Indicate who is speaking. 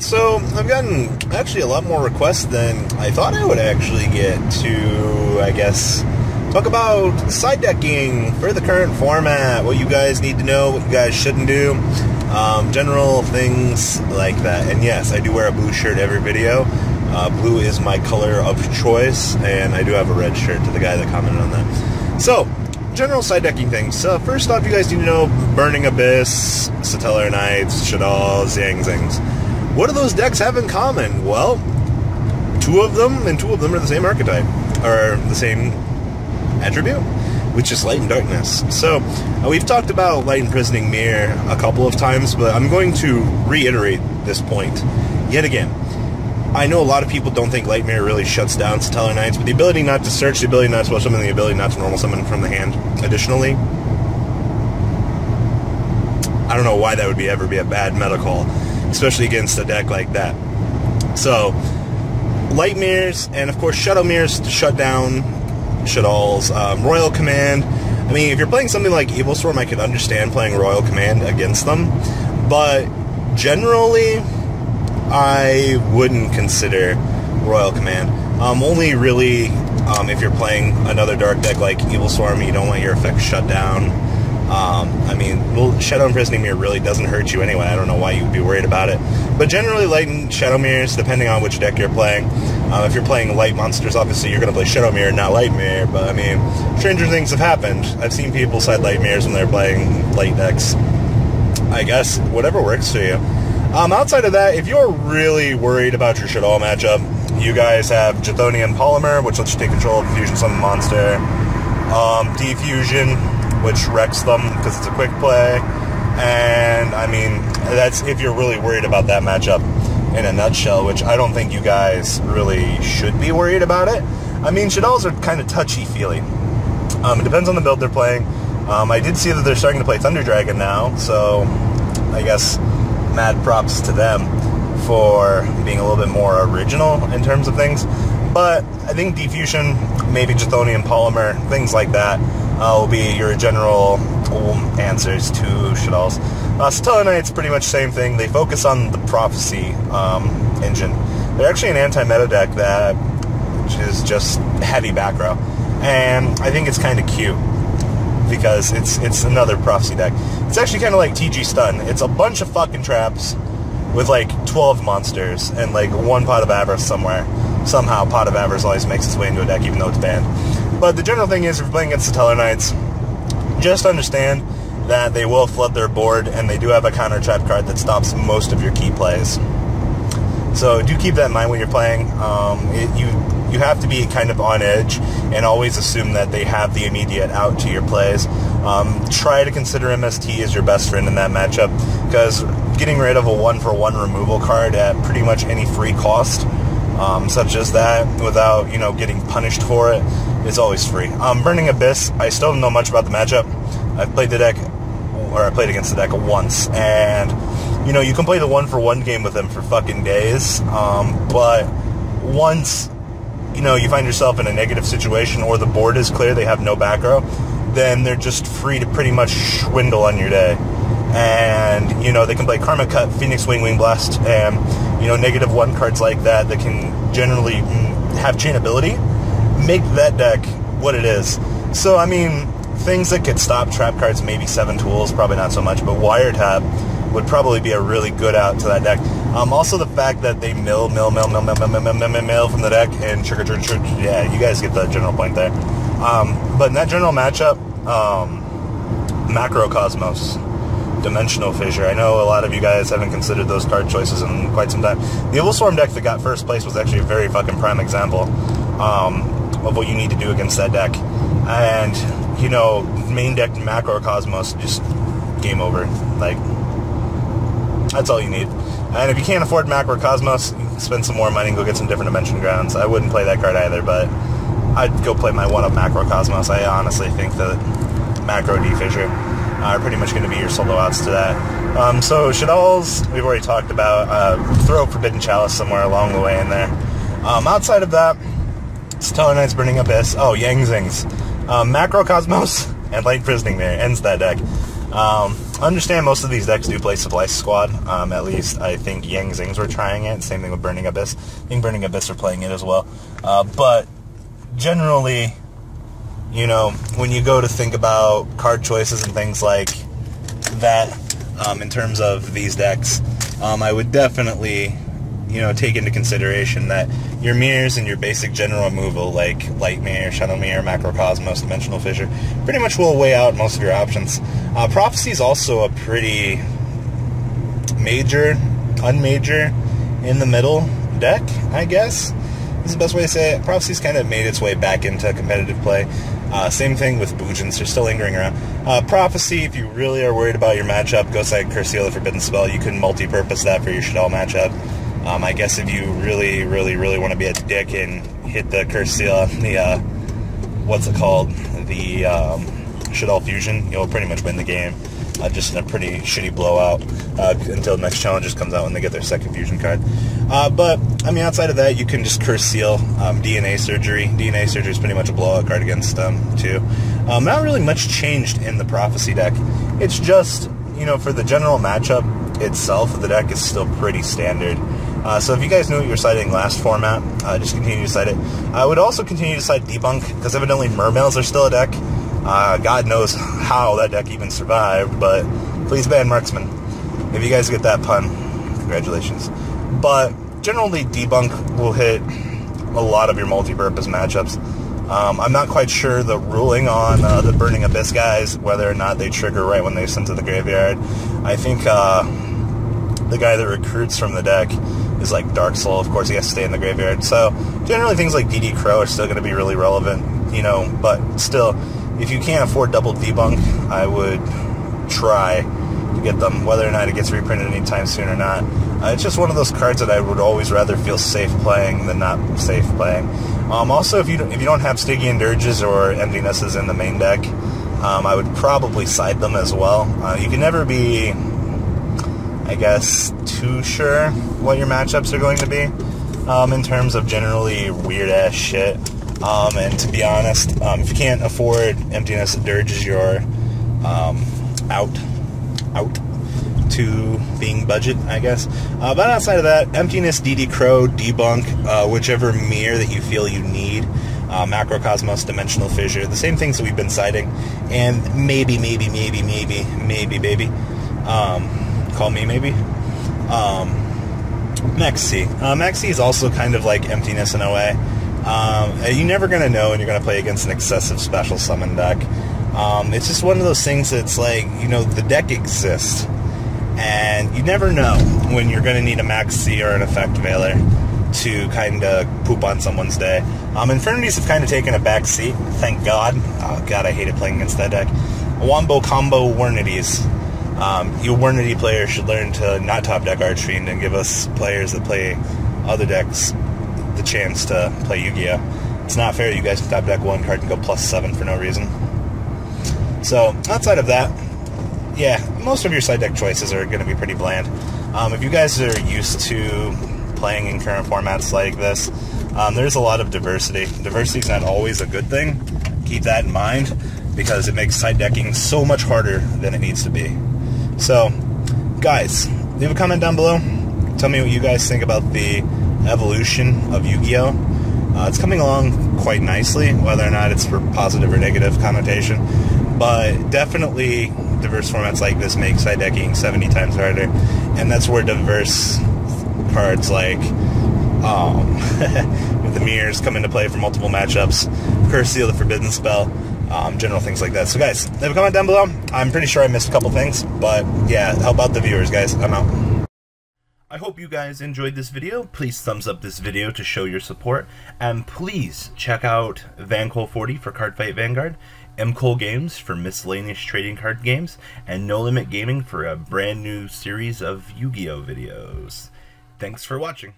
Speaker 1: So I've gotten actually a lot more requests than I thought I would actually get to, I guess, talk about side decking for the current format, what you guys need to know, what you guys shouldn't do, general things like that. And yes, I do wear a blue shirt every video. Blue is my color of choice, and I do have a red shirt to the guy that commented on that. So, general side decking things. First off, you guys need to know Burning Abyss, Satellar Knights, Shaddolls, Yangzings. What do those decks have in common? Well, two of them are the same archetype, or the same attribute, which is Light and Darkness. So, we've talked about Light Imprisoning Mirror a couple of times, but I'm going to reiterate this point yet again. I know a lot of people don't think Light Mirror really shuts down Satellar Knights, but the ability not to search, the ability not to spell summon, the ability not to normal summon from the hand, additionally, I don't know why that would ever be a bad meta call, especially against a deck like that. So, Light Mirrors, and of course Shadow Mirrors to shut down Shaddolls, Royal Command. I mean, if you're playing something like Evil Storm, I could understand playing Royal Command against them, but generally, I wouldn't consider Royal Command. Only really if you're playing another dark deck like Evil Storm, you don't want your effects shut down. I mean, well, Shadow Imprisoning Mirror really doesn't hurt you anyway. I don't know why you would be worried about it. But generally, Light and Shadow Mirrors, depending on which deck you're playing. If you're playing Light monsters, obviously you're going to play Shadow Mirror, not Light Mirror. But, I mean, stranger things have happened. I've seen people side Light Mirrors when they're playing Light decks. I guess, whatever works for you. Outside of that, if you're really worried about your Shaddol matchup, you guys have Chthonian Polymer, which lets you take control of the Fusion Summon monster. Defusion, which wrecks them because it's a quick play. And, I mean, that's if you're really worried about that matchup in a nutshell, which I don't think you guys really should be worried about it. I mean, Shaddolls are kind of touchy-feely. It depends on the build they're playing. I did see that they're starting to play Thunder Dragon now, so I guess mad props to them for being a little bit more original in terms of things. But I think Defusion, maybe Chthonian Polymer, things like that will be your general answers to Shaddolls. Satellar Knights, pretty much same thing. They focus on the Prophecy engine. They're actually an anti-meta deck that is just heavy back row. And I think it's kind of cute, because it's another Prophecy deck. It's actually kind of like TG Stun. It's a bunch of fucking traps with like 12 monsters and like one Pot of Avarice somewhere. Somehow Pot of Avarice always makes its way into a deck even though it's banned. But the general thing is, if you're playing against Satellar Knights, just understand that they will flood their board, and they do have a counter trap card that stops most of your key plays. So do keep that in mind when you're playing. You have to be kind of on edge and always assume that they have the immediate out to your plays. Try to consider MST as your best friend in that matchup, because getting rid of a 1-for-1 removal card at pretty much any free cost, such as that, without, you know, getting punished for it, is always free. Burning Abyss, I still don't know much about the matchup. I've played the deck, or I played against the deck once, and, you know, you can play the 1-for-1 game with them for fucking days, but once, you know, you find yourself in a negative situation, or the board is clear, they have no back row, then they're just free to pretty much swindle on your day. And, you know, they can play Karma Cut, Phoenix Wing, Wing Blast, and, you know, -1 cards like that that can generally have chain ability, make that deck what it is. So, I mean, things that could stop trap cards, maybe 7 tools, probably not so much, but Wiretap would probably be a really good out to that deck. Also the fact that they mill from the deck and trigger, yeah, you guys get the general point there. But in that general matchup, Macrocosmos, Dimensional Fissure. I know a lot of you guys haven't considered those card choices in quite some time. The Evil Storm deck that got first place was actually a very fucking prime example of what you need to do against that deck. And, you know, main deck Macrocosmos, just game over. Like, that's all you need. And if you can't afford Macrocosmos, you can spend some more money and go get some different Dimension Grounds. I wouldn't play that card either, but I'd go play my one-up Macrocosmos. I honestly think that Macro D-Fissure are pretty much going to be your solo outs to that. So Shaddolls, we've already talked about. Throw Forbidden Chalice somewhere along the way in there. Outside of that, Satellar Knights, Burning Abyss. Yangzings. Macrocosmos and Light Imprisoning Mirror ends that deck. understand most of these decks do play Splice Squad. At least I think Yang Zings were trying it. Same thing with Burning Abyss. I think Burning Abyss are playing it as well. But generally, you know, when you go to think about card choices and things like that, in terms of these decks, I would definitely, you know, take into consideration that your mirrors and your basic general removal, like Light Mirror, Shadow Mirror, Macrocosmos, Dimensional Fissure, pretty much will weigh out most of your options. Prophecy is also a pretty major, unmajor, in the middle deck, I guess, is the best way to say it. Prophecy's kind of made its way back into competitive play. Same thing with Boojins, they're still lingering around. Prophecy, if you really are worried about your matchup, go side Curse Seal, the Forbidden Spell. You can multi-purpose that for your Shadal matchup. I guess if you really want to be a dick and hit the Curse Seal, the, what's it called? The Shadal Fusion, you'll pretty much win the game. Just in a pretty shitty blowout until the next Challengers comes out when they get their second fusion card. But, I mean, outside of that, you can just Curse Seal, DNA Surgery. DNA Surgery is pretty much a blowout card against them, too. Not really much changed in the Prophecy deck. It's just, you know, for the general matchup itself, the deck is still pretty standard. So if you guys knew what you were siding last format, just continue to side it. I would also continue to side Debunk, because evidently Mermails are still a deck. God knows how that deck even survived, but please ban Marksman. If you guys get that pun, congratulations. But generally, Debunk will hit a lot of your multi-purpose matchups. I'm not quite sure the ruling on the Burning Abyss guys, whether or not they trigger right when they send to the graveyard. I think the guy that recruits from the deck is like Dark Soul. Of course, he has to stay in the graveyard. So generally, things like DD Crow are still going to be really relevant, you know, but still, if you can't afford double Debunk, I would try to get them, whether or not it gets reprinted anytime soon or not. It's just one of those cards that I would always rather feel safe playing than not safe playing. Also, if you don't have Stygian Dirges or Emptinesses in the main deck, I would probably side them as well. You can never be, I guess, too sure what your matchups are going to be in terms of generally weird-ass shit. And to be honest, if you can't afford Emptiness Dirges, you're out to being budget, I guess. But outside of that, Emptiness, DD Crow, Debunk, whichever mirror that you feel you need, Macrocosmos, Dimensional Fissure, the same things that we've been citing, and maybe, baby, call me maybe, Maxi. Maxi is also kind of like Emptiness in a way. You're never going to know when you're going to play against an excessive special summon deck. It's just one of those things that's like, you know, the deck exists, and you never know when you're going to need a Maxi or an Effect Veiler to kind of poop on someone's day. Infinities have kind of taken a back seat, thank God. Oh God, I hated playing against that deck. Wombo Combo Wernities. You Wernity players should learn to not top deck Archfiend and give us players that play other decks the chance to play Yu-Gi-Oh! It's not fair you guys can top deck one card and go +7 for no reason. So, outside of that, yeah, most of your side deck choices are going to be pretty bland. If you guys are used to playing in current formats like this, there's a lot of diversity. Diversity is not always a good thing. Keep that in mind, because it makes side decking so much harder than it needs to be. So, guys, leave a comment down below. Tell me what you guys think about the evolution of Yu-Gi-Oh! It's coming along quite nicely, whether or not it's for positive or negative connotation. But definitely, diverse formats like this make side decking 70 times harder. And that's where diverse cards like the mirrors come into play for multiple matchups, Curse Seal, the Forbidden Spell, general things like that. So guys, leave a comment down below. I'm pretty sure I missed a couple things, but yeah, help out the viewers, guys. I'm out. I hope you guys enjoyed this video. Please thumbs up this video to show your support, and please check out Vanguard 40 for Cardfight Vanguard, MKohl Games for miscellaneous trading card games, and No Limit Gaming for a brand new series of Yu-Gi-Oh! Videos. Thanks for watching.